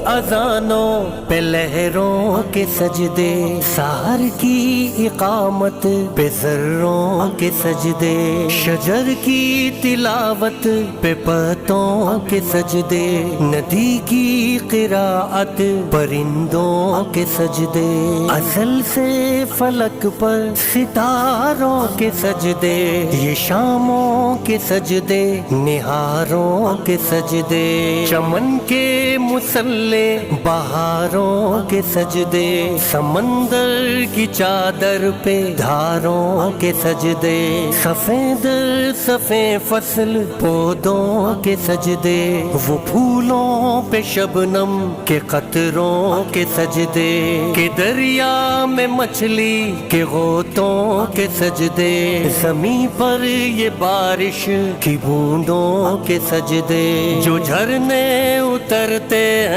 اذانوں پہ لہروں کے سجدے، سحر کی اقامت پہ ذروں کے سجدے، شجر کی تلاوت پہ پتوں کے سجدے، ندی کی قراءت پرندوں کے سجدے، ازل سے فلک پر ستاروں کے سجدے، یہ شاموں کے سجدے نہاروں کے سجدے، چمن کے مسلح بہاروں کے سجدے، سمندر کی چادر پہ دھاروں کے سجدے، سفید سفید فصل پودوں کے سجدے، وہ پھولوں پہ شبنم کے قطروں کے سجدے، کہ دریا میں مچھلی کے غوطوں کے سجدے، زمین پر یہ بارش کی بوندوں کے سجدے، جو جھرنے اترتے ہیں